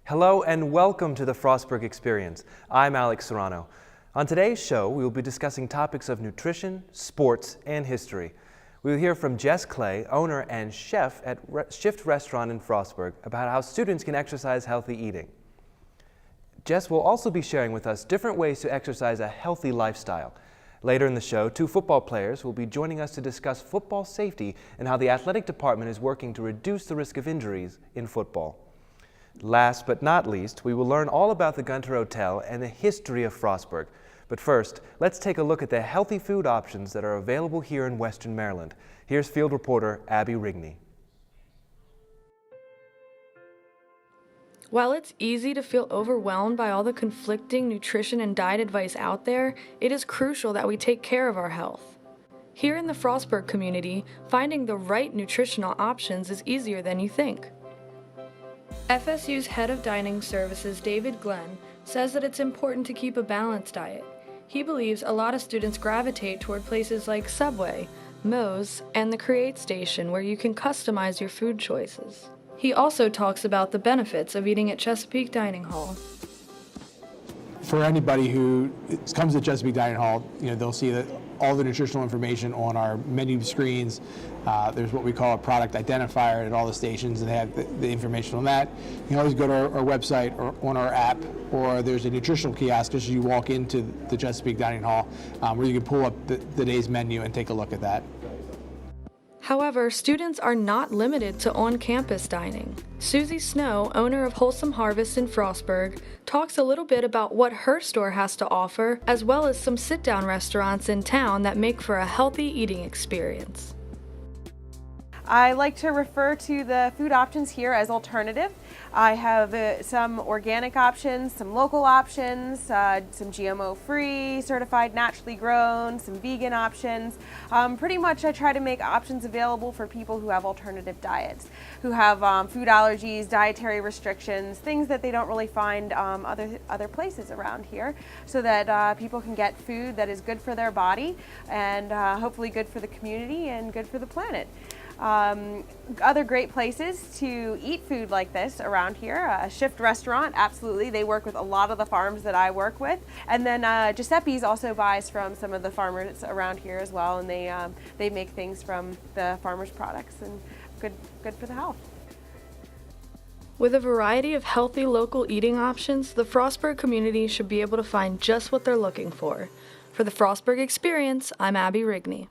Hello and welcome to the Frostburg Experience. I'm Alex Serrano. On today's show, we will be discussing topics of nutrition, sports, and history. We will hear from Jes Clay, owner and chef at Shift Restaurant in Frostburg, about how students can exercise healthy eating. Jes will also be sharing with us different ways to exercise a healthy lifestyle. Later in the show, two football players will be joining us to discuss football safety and how the athletic department is working to reduce the risk of injuries in football. Last but not least, we will learn all about the Gunter Hotel and the history of Frostburg. But first, let's take a look at the healthy food options that are available here in Western Maryland. Here's field reporter Abby Rigney. While it's easy to feel overwhelmed by all the conflicting nutrition and diet advice out there, it is crucial that we take care of our health. Here in the Frostburg community, finding the right nutritional options is easier than you think. FSU's head of dining services, David Glenn, says that it's important to keep a balanced diet. He believes a lot of students gravitate toward places like Subway, Moe's, and the Create Station where you can customize your food choices. He also talks about the benefits of eating at Chesapeake Dining Hall. For anybody who comes to Chesapeake Dining Hall, they'll see that all the nutritional information on our menu screens. There's what we call a product identifier at all the stations, and they have the information on that. You can always go to our website or on our app, or there's a nutritional kiosk as you walk into the Chesapeake Dining Hall, where you can pull up the day's menu and take a look at that. However, students are not limited to on-campus dining. Susie Snow, owner of Wholesome Harvest in Frostburg, talks a little bit about what her store has to offer, as well as some sit-down restaurants in town that make for a healthy eating experience. I like to refer to the food options here as alternative. I have some organic options, some local options, some GMO-free, certified naturally grown, some vegan options. Pretty much I try to make options available for people who have alternative diets, who have food allergies, dietary restrictions, things that they don't really find other places around here, so that people can get food that is good for their body and hopefully good for the community and good for the planet. Other great places to eat food like this around here, Shift Restaurant, absolutely. They work with a lot of the farms that I work with. And then Giuseppe's also buys from some of the farmers around here as well, and they make things from the farmers' products, and good for the health. With a variety of healthy local eating options, the Frostburg community should be able to find just what they're looking for. For the Frostburg Experience, I'm Abby Rigney.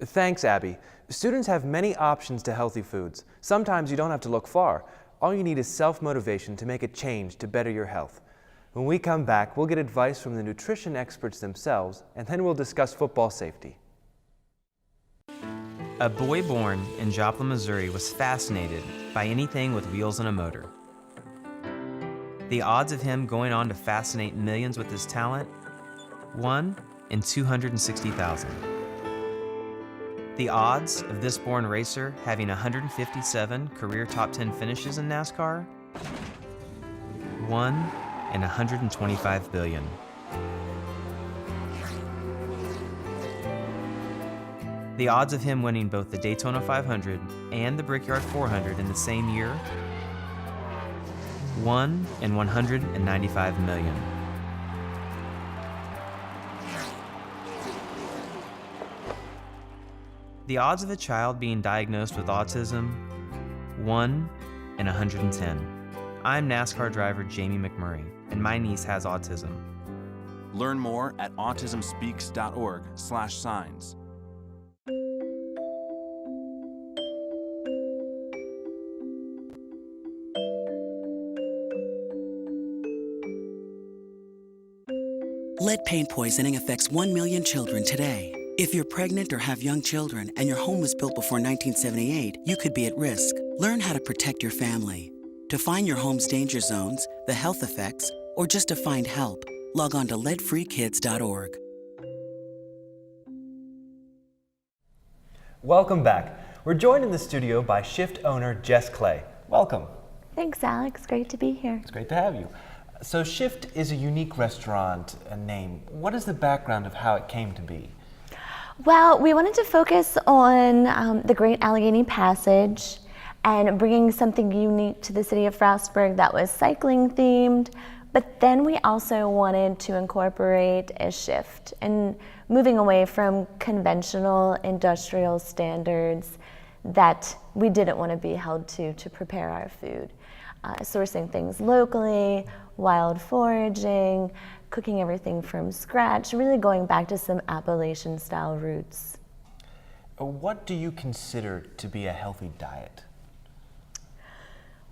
Thanks, Abby. Students have many options to healthy foods. Sometimes you don't have to look far. All you need is self-motivation to make a change to better your health. When we come back, we'll get advice from the nutrition experts themselves, and then we'll discuss football safety. A boy born in Joplin, Missouri was fascinated by anything with wheels and a motor. The odds of him going on to fascinate millions with his talent? 1 in 260,000. The odds of this born racer having 157 career top 10 finishes in NASCAR? 1 in 125 billion. The odds of him winning both the Daytona 500 and the Brickyard 400 in the same year? 1 in 195 million. The odds of a child being diagnosed with autism? 1 in 110. I'm NASCAR driver Jamie McMurray, and my niece has autism. Learn more at autismspeaks.org/signs. Lead paint poisoning affects 1 million children today. If you're pregnant or have young children and your home was built before 1978, you could be at risk. Learn how to protect your family. To find your home's danger zones, the health effects, or just to find help, log on to leadfreekids.org. Welcome back. We're joined in the studio by Shift owner Jes Clay. Welcome. Thanks, Alex. Great to be here. It's great to have you. So Shift is a unique restaurant name. What is the background of how it came to be? Well, we wanted to focus on the Great Allegheny Passage and bringing something unique to the city of Frostburg that was cycling themed. But then we also wanted to incorporate a shift and moving away from conventional industrial standards that we didn't want to be held to prepare our food. Sourcing things locally, wild foraging, cooking everything from scratch, really going back to some Appalachian style roots. What do you consider to be a healthy diet?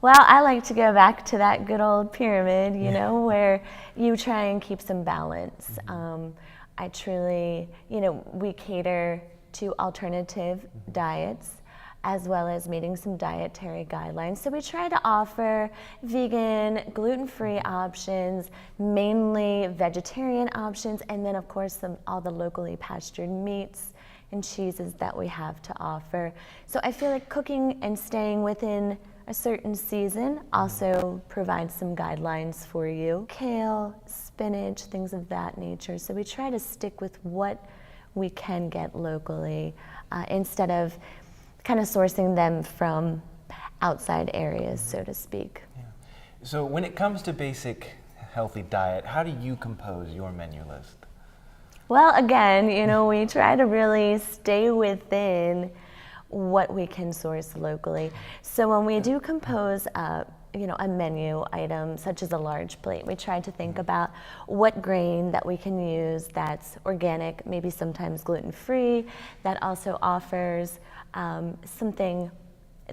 Well, I like to go back to that good old pyramid, you know, where you try and keep some balance. I truly, we cater to alternative diets as well as meeting some dietary guidelines. So we try to offer vegan, gluten-free options, mainly vegetarian options, and then of course all the locally pastured meats and cheeses that we have to offer. So I feel like cooking and staying within a certain season also provides some guidelines for you. Kale, spinach, things of that nature. So we try to stick with what we can get locally instead of kind of sourcing them from outside areas, so to speak. Yeah. So when it comes to basic healthy diet, how do you compose your menu list? Well, again, we try to really stay within what we can source locally. So when we do compose a menu item such as a large plate, we try to think about what grain that we can use that's organic, maybe sometimes gluten-free, that also offers something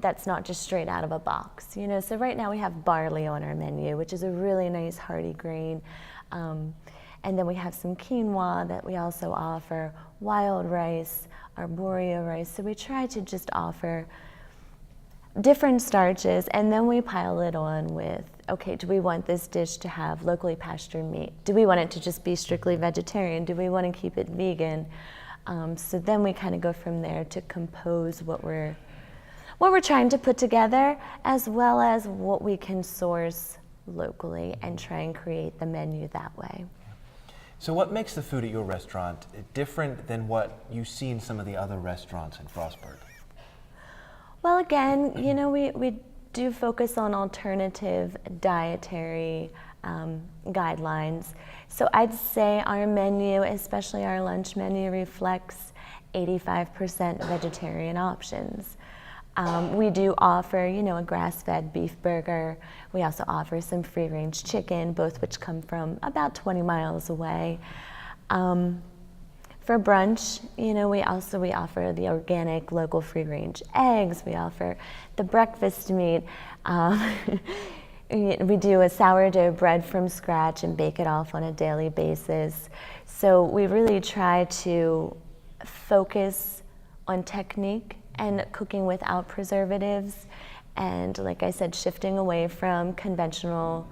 that's not just straight out of a box. So right now we have barley on our menu, which is a really nice hearty grain. And then we have some quinoa that we also offer, wild rice, arborio rice. So we try to just offer different starches, and then we pile it on with, okay, do we want this dish to have locally pastured meat? Do we want it to just be strictly vegetarian? Do we want to keep it vegan? So then we kind of go from there to compose what we're trying to put together, as well as what we can source locally and try and create the menu that way. So what makes the food at your restaurant different than what you see in some of the other restaurants in Frostburg? Well, again, we do focus on alternative dietary guidelines. So I'd say our menu, especially our lunch menu, reflects 85% vegetarian options. We do offer, a grass-fed beef burger. We also offer some free-range chicken, both which come from about 20 miles away. For brunch, we offer the organic, local free-range eggs. We offer the breakfast meat. We do a sourdough bread from scratch and bake it off on a daily basis. So we really try to focus on technique and cooking without preservatives, and like I said, shifting away from conventional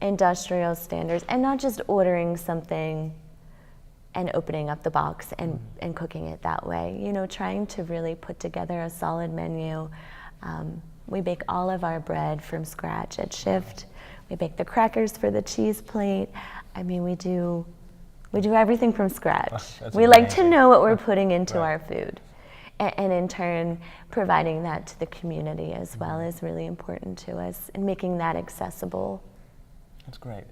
industrial standards and not just ordering something and opening up the box and cooking it that way. Trying to really put together a solid menu. We bake all of our bread from scratch at Shift. We bake the crackers for the cheese plate. I mean, we do everything from scratch. We like to know what we're putting into our food. And in turn, providing that to the community as well is really important to us, and making that accessible. That's great.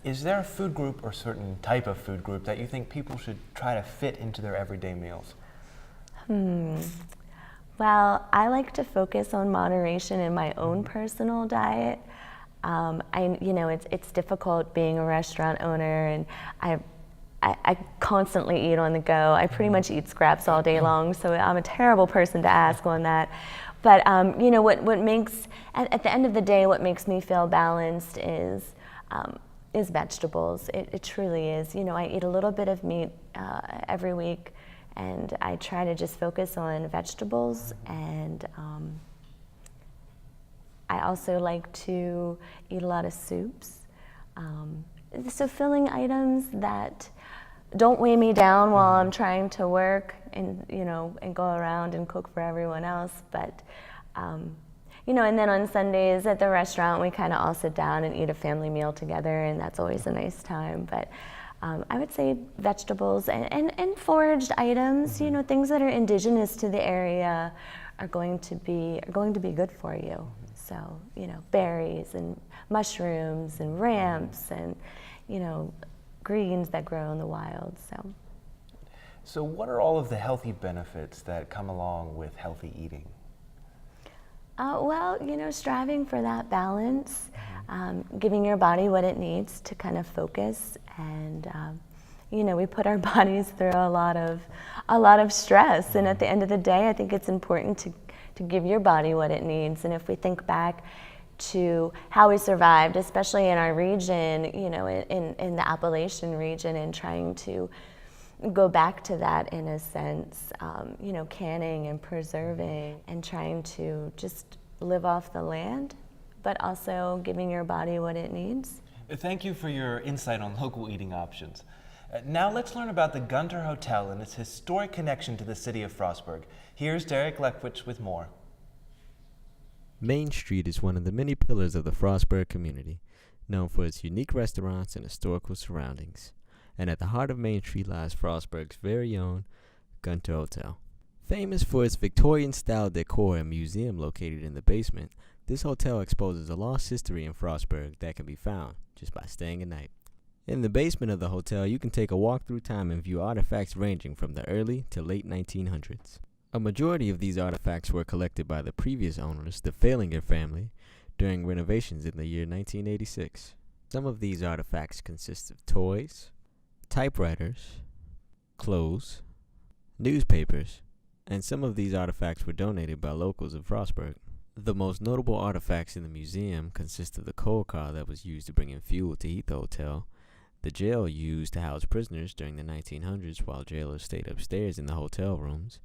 Is there a food group or certain type of food group that you think people should try to fit into their everyday meals? Well, I like to focus on moderation in my own personal diet. It's difficult being a restaurant owner, and I constantly eat on the go. I pretty much eat scraps all day long, so I'm a terrible person to ask on that. But what makes, at the end of the day, what makes me feel balanced is vegetables. It truly is. I eat a little bit of meat every week, and I try to just focus on vegetables. And I also like to eat a lot of soups. So filling items that don't weigh me down while I'm trying to work and go around and cook for everyone else. But and then on Sundays at the restaurant, we kind of all sit down and eat a family meal together, and that's always a nice time. But I would say vegetables and foraged items, things that are indigenous to the area, are going to be good for you. So, you know, berries and mushrooms and ramps and, you know, greens that grow in the wild. So what are all of the healthy benefits that come along with healthy eating? Well, you know, striving for that balance, giving your body what it needs to kind of focus, and you know, we put our bodies through a lot of stress, and at the end of the day, I think it's important to give your body what it needs. And if we think back to how we survived, especially in our region, you know, in the Appalachian region, and trying to go back to that in a sense, you know, canning and preserving and trying to just live off the land, but also giving your body what it needs. Thank you for your insight on local eating options. Now let's learn about the Gunter Hotel and its historic connection to the city of Frostburg. Here's Derek Leckwich with more. Main Street is one of the many pillars of the Frostburg community, known for its unique restaurants and historical surroundings. And at the heart of Main Street lies Frostburg's very own Gunter Hotel. Famous for its Victorian-style decor and museum located in the basement, this hotel exposes a lost history in Frostburg that can be found just by staying a night. In the basement of the hotel, you can take a walk through time and view artifacts ranging from the early to late 1900s. A majority of these artifacts were collected by the previous owners, the Falinger family, during renovations in the year 1986. Some of these artifacts consist of toys, typewriters, clothes, newspapers, and some of these artifacts were donated by locals of Frostburg. The most notable artifacts in the museum consist of the coal car that was used to bring in fuel to heat the hotel, the jail used to house prisoners during the 1900s while jailers stayed upstairs in the hotel rooms,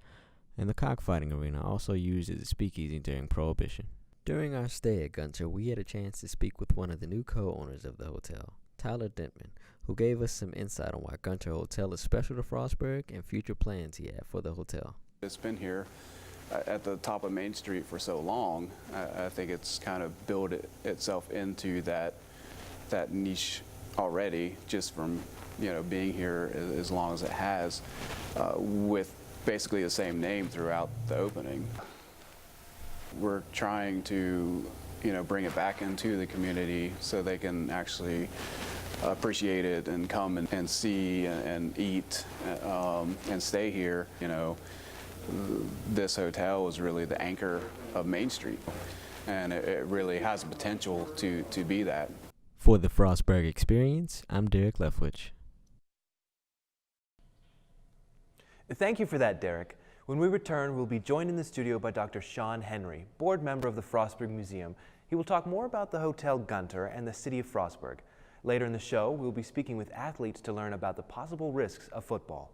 and the cockfighting arena also used as a speakeasy during Prohibition. During our stay at Gunter, we had a chance to speak with one of the new co-owners of the hotel, Tyler Dentman, who gave us some insight on why Gunter Hotel is special to Frostburg and future plans he had for the hotel. It's been here at the top of Main Street for so long. I think it's kind of built itself into that niche already, just from, you know, being here as long as it has, with basically the same name throughout the opening. We're trying to, you know, bring it back into the community so they can actually appreciate it and come and see and eat and stay here. You know, this hotel is really the anchor of Main Street, and it really has the potential to be that. For the Frostburg Experience, I'm Derek Lefwich. Thank you for that, Derek. When we return, we'll be joined in the studio by Dr. Sean Henry, board member of the Frostburg Museum. He will talk more about the Hotel Gunter and the city of Frostburg. Later in the show, we'll be speaking with athletes to learn about the possible risks of football.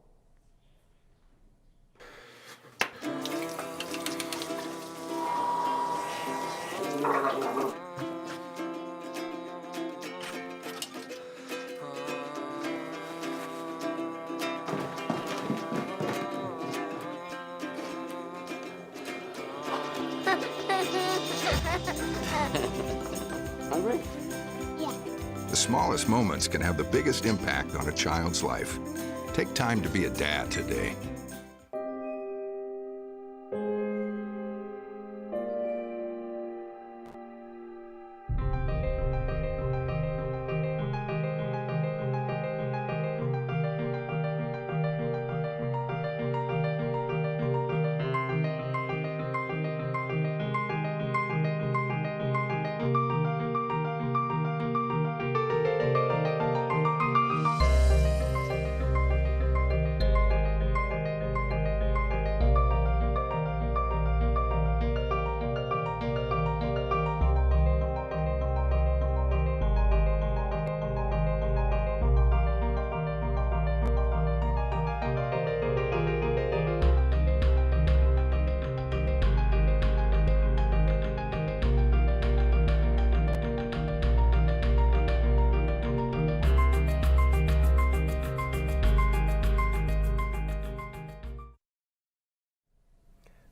Hungry? The smallest moments can have the biggest impact on a child's life. Take time to be a dad today.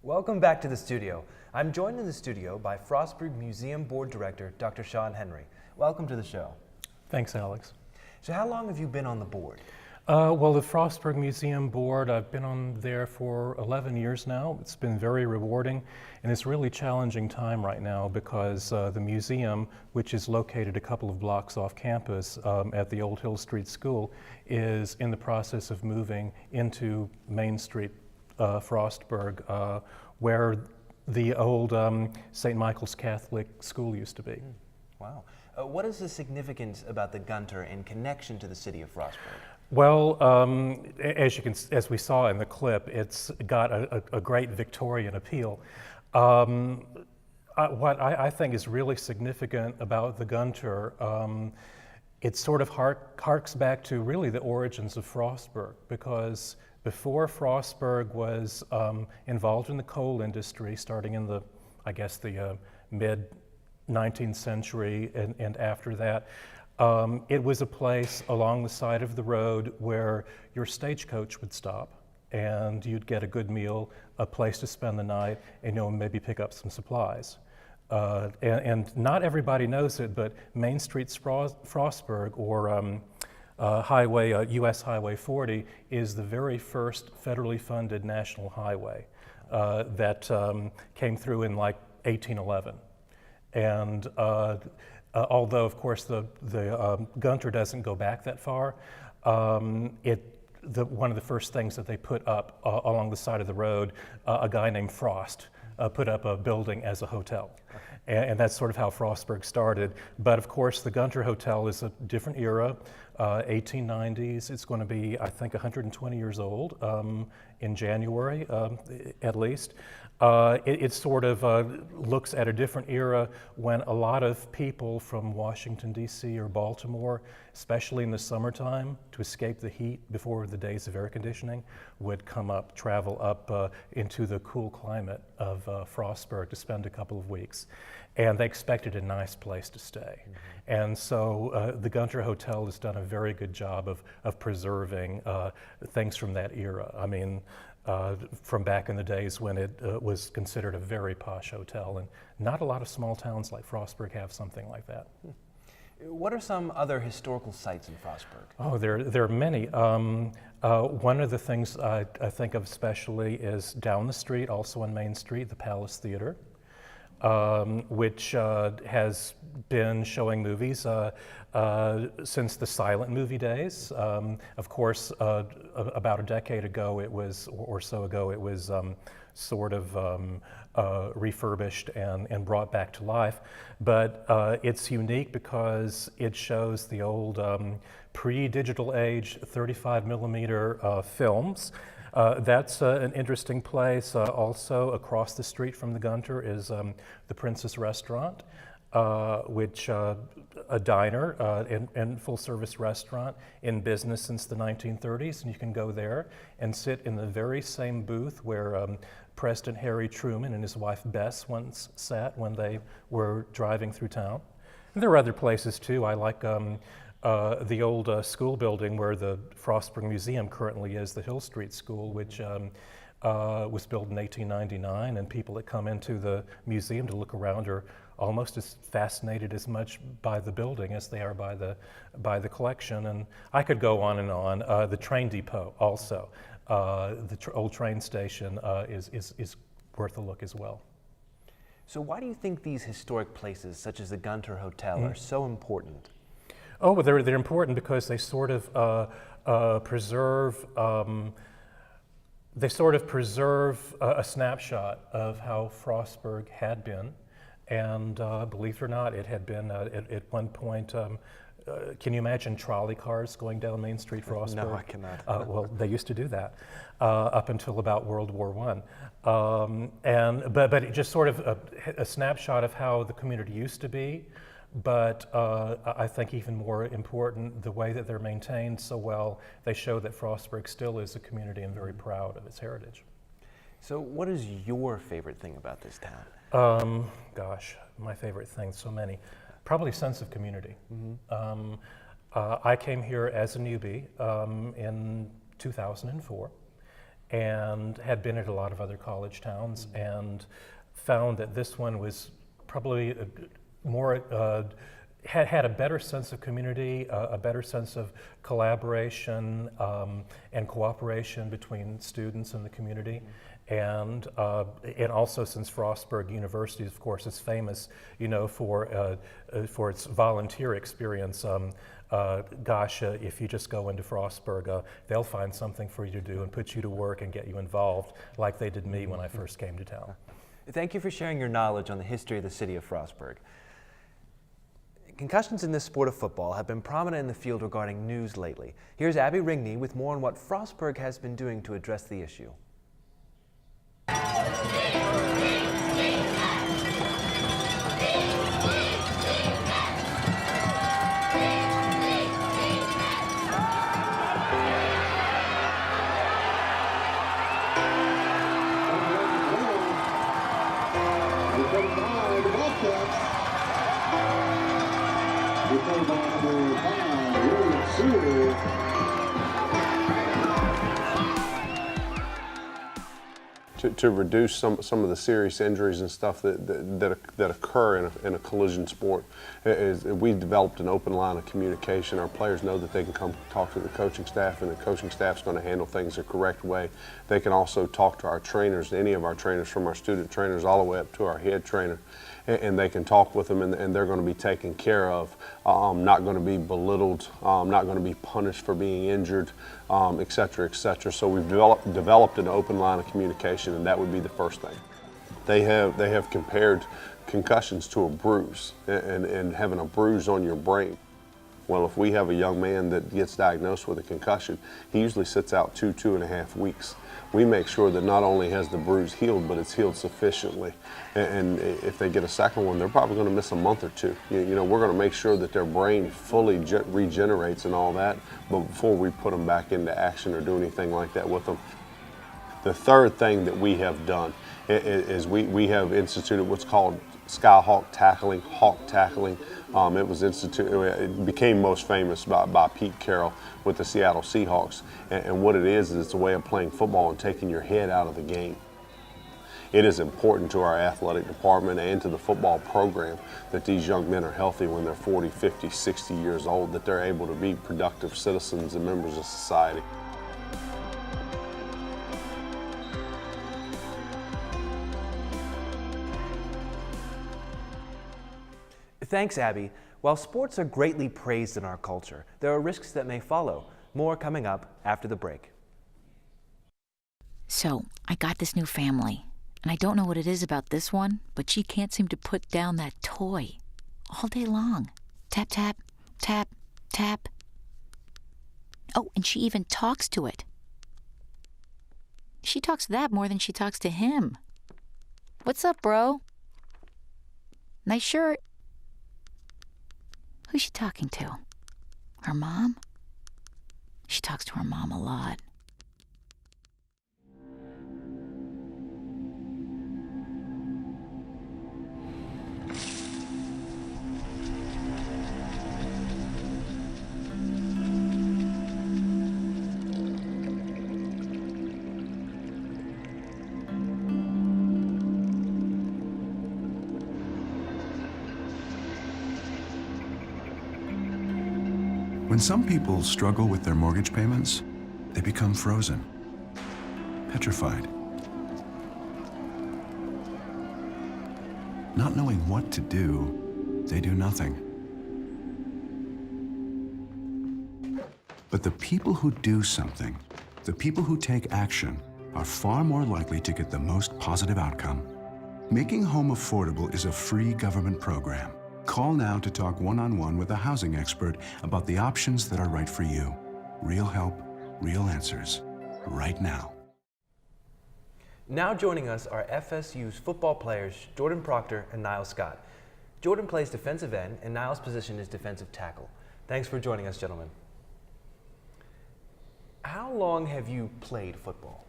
Welcome back to the studio. I'm joined in the studio by Frostburg Museum Board Director, Dr. Sean Henry. Welcome to the show. Thanks, Alex. So how long have you been on the board? Well, the Frostburg Museum Board, I've been on there for 11 years now. It's been very rewarding, and it's a really challenging time right now because the museum, which is located a couple of blocks off campus at the Old Hill Street School, is in the process of moving into Main Street, Frostburg, where the old St. Michael's Catholic School used to be. Wow. What is the significance about the Gunter in connection to the city of Frostburg? Well, as we saw in the clip, it's got a great Victorian appeal. What I think is really significant about the Gunter, it sort of harks back to really the origins of Frostburg, because before Frostburg was involved in the coal industry, starting in the mid 19th century and after that, it was a place along the side of the road where your stagecoach would stop and you'd get a good meal, a place to spend the night, and maybe pick up some supplies. And not everybody knows it, but Main Street Frostburg, or US Highway 40, is the very first federally funded national highway that came through in like 1811. And although, of course, the Gunter doesn't go back that far, one of the first things that they put up along the side of the road, a guy named Frost put up a building as a hotel. And that's sort of how Frostburg started. But of course, the Gunter Hotel is a different era, 1890s. It's going to be, I think, 120 years old in January, at least. It sort of looks at a different era when a lot of people from Washington, D.C. or Baltimore, especially in the summertime, to escape the heat before the days of air conditioning, would travel up into the cool climate of Frostburg to spend a couple of weeks. And they expected a nice place to stay. Mm-hmm. And so the Gunter Hotel has done a very good job of preserving things from that era. I mean, from back in the days when it was considered a very posh hotel, and not a lot of small towns like Frostburg have something like that. What are some other historical sites in Frostburg? Oh, there are many. One of the things I think of especially is down the street, also on Main Street, the Palace Theater, which has been showing movies since the silent movie days. Of course, about a decade ago, it was sort of refurbished and brought back to life. But it's unique because it shows the old pre-digital age 35 millimeter films. That's an interesting place. Also across the street from the Gunter is the Princess Restaurant, which a diner and full-service restaurant in business since the 1930s, and you can go there and sit in the very same booth where President Harry Truman and his wife Bess once sat when they were driving through town. And there are other places too. I like the old school building where the Frostburg Museum currently is, the Hill Street School, which was built in 1899, and people that come into the museum to look around are almost as fascinated as much by the building as they are by the collection. And I could go on and on. The train depot also, the old train station is worth a look as well. So why do you think these historic places, such as the Gunter Hotel, are so important? Oh, well, they're important because they sort of preserve a snapshot of how Frostburg had been. And believe it or not, it had been at one point. Can you imagine trolley cars going down Main Street, Frostburg? No, I cannot. Well, they used to do that up until about World War I. But it just sort of a snapshot of how the community used to be. But I think even more important, the way that they're maintained so well, they show that Frostburg still is a community and very proud of its heritage. So what is your favorite thing about this town? Gosh, my favorite thing, so many. Probably sense of community. Mm-hmm. I came here as a newbie in 2004 and had been at a lot of other college towns, and found that this one was probably more had a better sense of community, a better sense of collaboration and cooperation between students and the community. And also, since Frostburg University, of course, is famous, for its volunteer experience. If you just go into Frostburg, they'll find something for you to do and put you to work and get you involved, like they did me when I first came to town. Thank you for sharing your knowledge on the history of the city of Frostburg. Concussions in this sport of football have been prominent in the field regarding news lately. Here's Abby Ringney with more on what Frostburg has been doing to address the issue. To reduce some of the serious injuries and stuff that occur in a collision sport, we've developed an open line of communication. Our players know that they can come talk to the coaching staff, and the coaching staff's going to handle things the correct way. They can also talk to our trainers, any of our trainers, from our student trainers all the way up to our head trainer, and they can talk with them, and they're going to be taken care of, not going to be belittled, not going to be punished for being injured, et cetera, et cetera. So we've developed an open line of communication, and that would be the first thing. They have compared concussions to a bruise, and having a bruise on your brain. Well, if we have a young man that gets diagnosed with a concussion, he usually sits out 2.5 weeks. We make sure that not only has the bruise healed, but it's healed sufficiently. And if they get a second one, they're probably going to miss a month or two. We're going to make sure that their brain fully regenerates and all that, but before we put them back into action or do anything like that with them. The third thing that we have done is we have instituted what's called skyhawk tackling, hawk tackling. It became most famous by Pete Carroll with the Seattle Seahawks. And what it is it's a way of playing football and taking your head out of the game. It is important to our athletic department and to the football program that these young men are healthy when they're 40, 50, 60 years old, that they're able to be productive citizens and members of society. Thanks, Abby. While sports are greatly praised in our culture, there are risks that may follow. More coming up after the break. So, I got this new family, and I don't know what it is about this one, but she can't seem to put down that toy all day long. Tap, tap, tap, tap. Oh, and she even talks to it. She talks to that more than she talks to him. What's up, bro? Nice shirt. Who's she talking to? Her mom? She talks to her mom a lot. When some people struggle with their mortgage payments, they become frozen, petrified. Not knowing what to do, they do nothing. But the people who do something, the people who take action, are far more likely to get the most positive outcome. Making home affordable is a free government program. Call now to talk one-on-one with a housing expert about the options that are right for you. Real help, real answers, right now. Now joining us are FSU's football players Jordan Proctor and Niles Scott. Jordan plays defensive end and Niles' position is defensive tackle. Thanks for joining us, gentlemen. How long have you played football?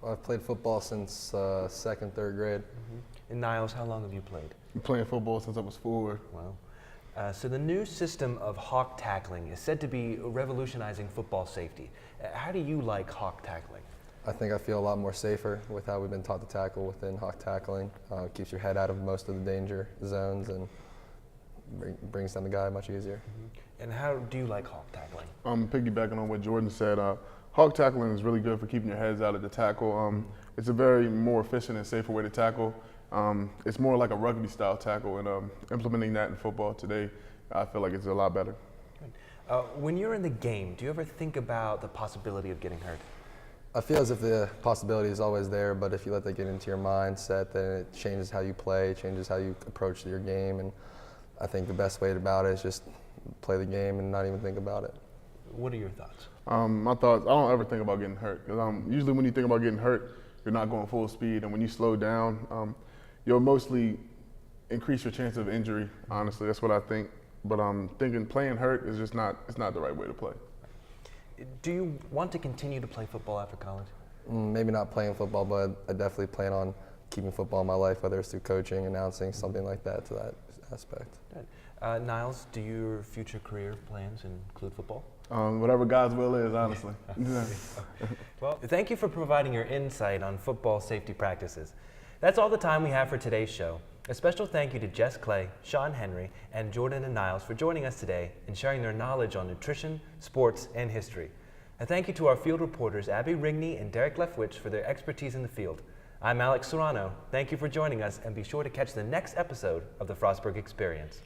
I've played football since second, third grade. And Niles, how long have you played? Been playing football since I was 4. Wow. So the new system of hawk tackling is said to be revolutionizing football safety. How do you like hawk tackling? I think I feel a lot more safer with how we've been taught to tackle within hawk tackling. Keeps your head out of most of the danger zones and brings down the guy much easier. And how do you like hawk tackling? Piggybacking on what Jordan said, hawk tackling is really good for keeping your heads out of the tackle. It's a very more efficient and safer way to tackle. It's more like a rugby style tackle, and implementing that in football today, I feel like it's a lot better. When you're in the game, do you ever think about the possibility of getting hurt? I feel as if the possibility is always there, but if you let that get into your mindset, then it changes how you play, changes how you approach your game, and I think the best way about it is just play the game and not even think about it. What are your thoughts? My thoughts, I don't ever think about getting hurt, because usually when you think about getting hurt, you're not going full speed, and when you slow down, you'll mostly increase your chance of injury, honestly, that's what I think. But I'm thinking playing hurt is just it's not the right way to play. Do you want to continue to play football after college? Maybe not playing football, but I definitely plan on keeping football in my life, whether it's through coaching, announcing, something like that to that aspect. Good. Niles, do your future career plans include football? Whatever God's will is, honestly. Well, thank you for providing your insight on football safety practices. That's all the time we have for today's show. A special thank you to Jes Clay, Sean Henry, and Jordan and Niles for joining us today and sharing their knowledge on nutrition, sports, and history. And thank you to our field reporters, Abby Rigney and Derek Lefwich, for their expertise in the field. I'm Alex Serrano. Thank you for joining us, and be sure to catch the next episode of the Frostburg Experience.